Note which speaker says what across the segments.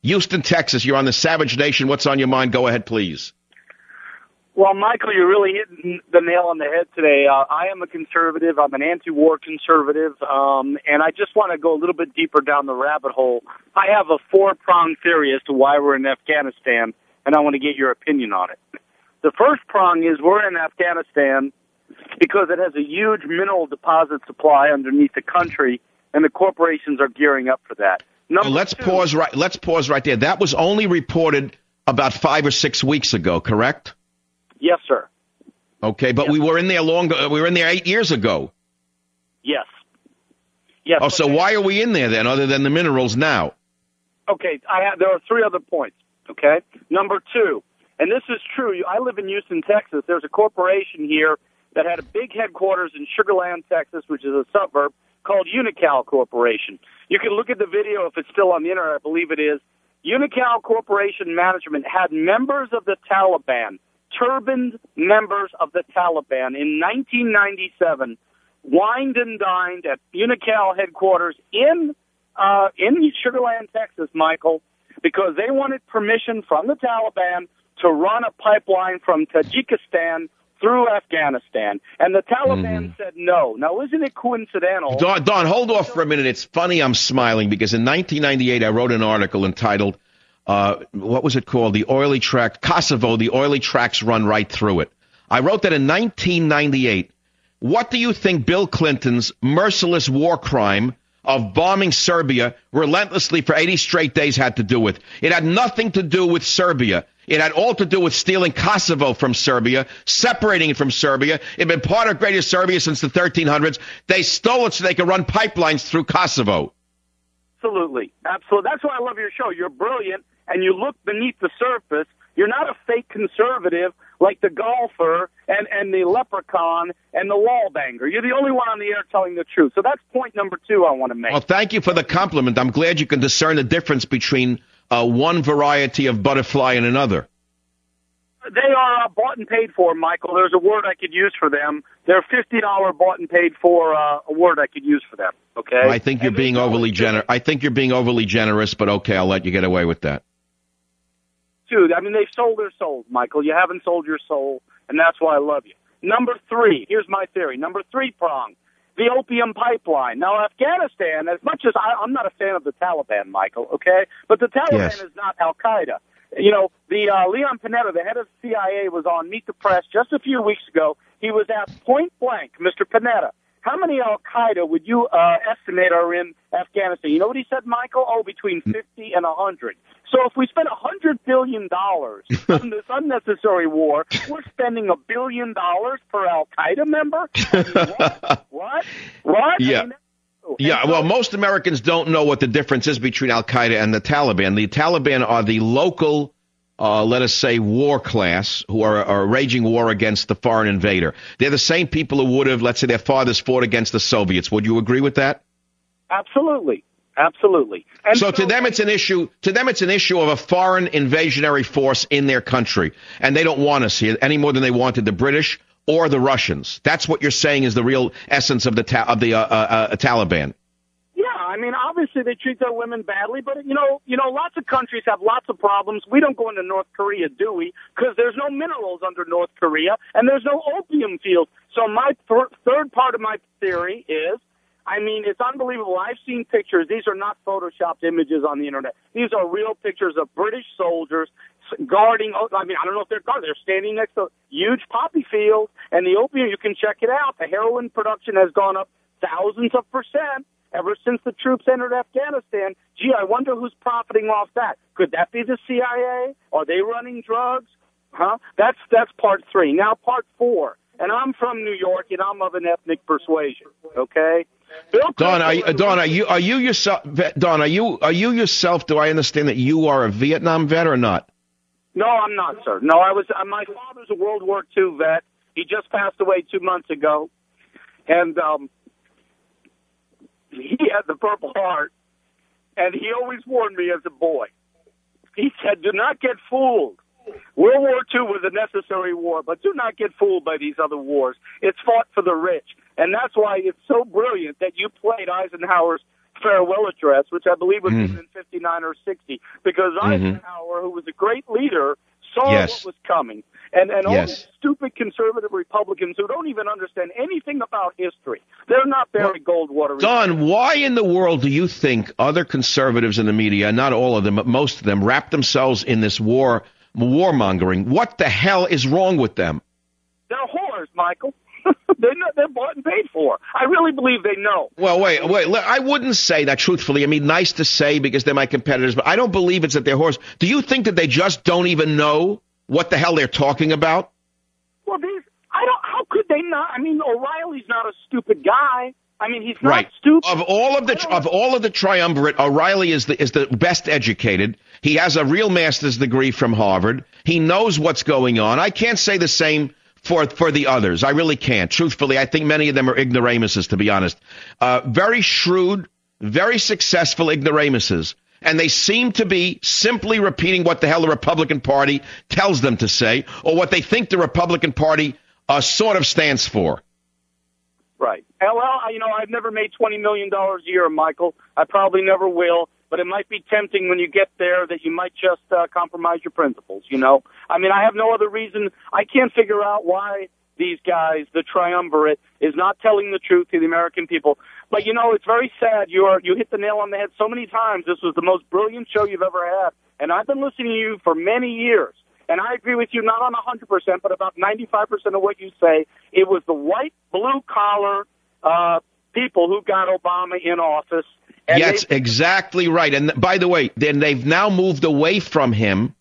Speaker 1: Houston, Texas. You're on the Savage Nation. What's on your mind? Go ahead, please.
Speaker 2: Well, Michael, you're really hitting the nail on the head today. I am a conservative. I'm an anti-war conservative, and I just want to go a little bit deeper down the rabbit hole. I have a four-pronged theory as to why we're in Afghanistan, and I want to get your opinion on it. The first prong is we're in Afghanistan because it has a huge mineral deposit supply underneath the country, and the corporations are gearing up for that.
Speaker 1: Let's pause right there. That was only reported about 5 or 6 weeks ago, correct?
Speaker 2: Yes, sir.
Speaker 1: Okay, but yes. We were in there 8 years ago.
Speaker 2: Yes. Yes.
Speaker 1: Oh, so why are we in there then, other than the minerals now?
Speaker 2: Okay, there are three other points. Okay, number two, and this is true. I live in Houston, Texas. There's a corporation here that had a big headquarters in Sugar Land, Texas, which is a suburb, called Unocal Corporation. You can look at the video if it's still on the internet. I believe it is. Unocal Corporation management had members of the Taliban, turbaned members of the Taliban in 1997, wined and dined at Unocal headquarters in Sugar Land, Texas, Michael, because they wanted permission from the Taliban to run a pipeline from Tajikistan through Afghanistan. And the Taliban said no. Now, isn't it coincidental?
Speaker 1: Don, hold off for a minute. It's funny I'm smiling because in 1998 I wrote an article entitled, what was it called? The Oily Track, Kosovo, the Oily Tracks Run Right Through It. I wrote that in 1998. What do you think Bill Clinton's merciless war crime of bombing Serbia relentlessly for 80 straight days had to do with? It had nothing to do with Serbia. It had all to do with stealing Kosovo from Serbia, separating it from Serbia. It had been part of Greater Serbia since the 1300s. They stole it so they could run pipelines through Kosovo.
Speaker 2: Absolutely. Absolutely. That's why I love your show. You're brilliant, and you look beneath the surface. You're not a fake conservative like the golfer and the leprechaun and the wall banger. You're the only one on the air telling the truth. So that's point number two I want to make.
Speaker 1: Well, thank you for the compliment. I'm glad you can discern the difference between one variety of butterfly and another.
Speaker 2: They are bought and paid for, Michael. There's a word I could use for them. They're $50 bought and paid for a word I could use for them. Okay.
Speaker 1: I think you're being overly generous. I think you're being overly generous, but okay, I'll let you get away with that.
Speaker 2: Dude, I mean, they've sold their souls, Michael. You haven't sold your soul, and that's why I love you. Number three, here's my theory. Number three prong, the opium pipeline. Now, Afghanistan, as much as I'm not a fan of the Taliban, Michael, okay? But the Taliban is not Al-Qaeda. You know, the Leon Panetta, the head of the CIA, was on Meet the Press just a few weeks ago. He was asked point blank, Mr. Panetta, how many Al-Qaeda would you estimate are in Afghanistan? You know what he said, Michael? Oh, between 50 and 100. So if we spend $100 billion on this unnecessary war, we're spending $1 billion per Al-Qaeda member? I mean, what?
Speaker 1: Yeah.
Speaker 2: I mean,
Speaker 1: yeah, well, most Americans don't know what the difference is between Al-Qaeda and the Taliban. The Taliban are the local, let us say, war class who are raging war against the foreign invader. They're the same people who would have, let's say, their fathers fought against the Soviets. Would you agree with that?
Speaker 2: Absolutely. Absolutely. And
Speaker 1: so to them, it's an issue. To them, it's an issue of a foreign invasionary force in their country, and they don't want us here any more than they wanted the British or the Russians. That's what you're saying is the real essence of the Taliban.
Speaker 2: Yeah, I mean, obviously they treat their women badly, but you know, lots of countries have lots of problems. We don't go into North Korea, do we? Because there's no minerals under North Korea, and there's no opium fields. So my third part of my theory is, I mean, it's unbelievable. I've seen pictures. These are not photoshopped images on the internet. These are real pictures of British soldiers guarding. I mean, I don't know if they're guarding. They're standing next to huge poppy fields, and the opium, you can check it out. The heroin production has gone up thousands of percent ever since the troops entered Afghanistan. Gee, I wonder who's profiting off that. Could that be the CIA? Are they running drugs? Huh? That's part three. Now part four. And I'm from New York, and I'm of an ethnic persuasion. Okay.
Speaker 1: Don, are you yourself? Don, are you yourself? Do I understand that you are a Vietnam vet or not?
Speaker 2: No, I'm not, sir. No, I was. My father's a World War II vet. He just passed away 2 months ago, and he had the Purple Heart, and he always warned me as a boy. He said, "Do not get fooled. World War II was a necessary war, but do not get fooled by these other wars. It's fought for the rich." And that's why it's so brilliant that you played Eisenhower's farewell address, which I believe was given in 59 or 60, because Eisenhower, who was a great leader, saw what was coming. And all these stupid conservative Republicans who don't even understand anything about history, they're not Barry Goldwater.
Speaker 1: Don, why in the world do you think other conservatives in the media, not all of them, but most of them, wrap themselves in this warmongering? What the hell is wrong with them?
Speaker 2: They're whores, Michael. They're bought and paid for. I really believe they know.
Speaker 1: Well, wait. I wouldn't say that, truthfully. I mean, nice to say because they're my competitors, but I don't believe it's that they're whores. Do you think that they just don't even know what the hell they're talking about?
Speaker 2: Well, how could they not? I mean, O'Reilly's not a stupid guy. I mean, he's not stupid.
Speaker 1: Of all of the triumvirate, O'Reilly is the best educated. He has a real master's degree from Harvard. He knows what's going on. I can't say the same for the others. I really can't. Truthfully, I think many of them are ignoramuses, to be honest. Very shrewd, very successful ignoramuses. And they seem to be simply repeating what the hell the Republican Party tells them to say, or what they think the Republican Party sort of stands for.
Speaker 2: Right. Well, I've never made $20 million a year, Michael. I probably never will. But it might be tempting when you get there that you might just compromise your principles, I mean, I have no other reason. I can't figure out why these guys, the triumvirate, is not telling the truth to the American people. But, it's very sad. You hit the nail on the head so many times. This was the most brilliant show you've ever had. And I've been listening to you for many years. And I agree with you, not on 100%, but about 95% of what you say. It was the white, blue-collar people who got Obama in office.
Speaker 1: Yes, exactly right. And by the way, then they've now moved away from him,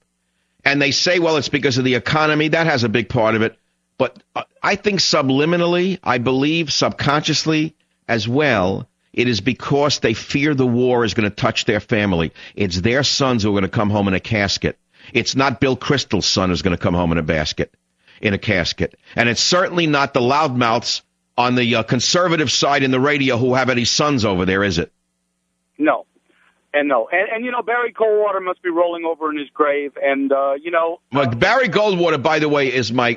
Speaker 1: and they say, well, it's because of the economy. That has a big part of it. But I think subliminally, I believe subconsciously as well, it is because they fear the war is going to touch their family. It's their sons who are going to come home in a casket. It's not Bill Kristol's son who's going to come home in a casket. And it's certainly not the loudmouths on the conservative side in the radio who have any sons over there, is it?
Speaker 2: No. And Barry Goldwater must be rolling over in his grave. And,
Speaker 1: Well, Barry Goldwater, by the way, is my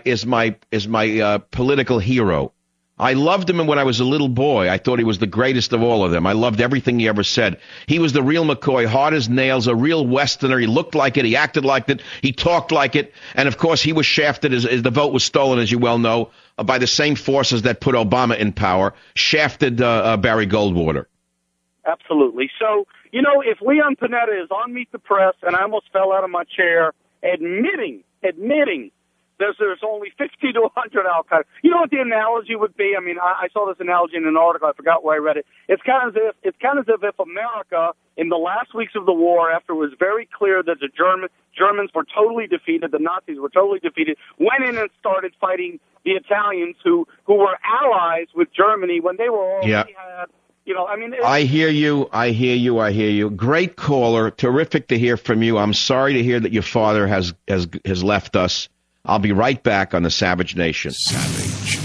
Speaker 1: political hero. I loved him when I was a little boy. I thought he was the greatest of all of them. I loved everything he ever said. He was the real McCoy, hard as nails, a real Westerner. He looked like it. He acted like it. He talked like it. And, of course, he was shafted. As the vote was stolen, as you well know, by the same forces that put Obama in power, shafted Barry Goldwater.
Speaker 2: Absolutely. So, if Leon Panetta is on Meet the Press, and I almost fell out of my chair, admitting there's only 50 to 100 Al-Qaeda. You know what the analogy would be? I mean, I saw this analogy in an article. I forgot where I read it. It's kind of as if America, in the last weeks of the war, after it was very clear that the Germans were totally defeated, the Nazis were totally defeated, went in and started fighting the Italians who were allies with Germany when they were already had. I hear you. Great caller. Terrific to hear from you. I'm sorry to hear that your father has left us. I'll be right back on the Savage Nation.
Speaker 3: Savage.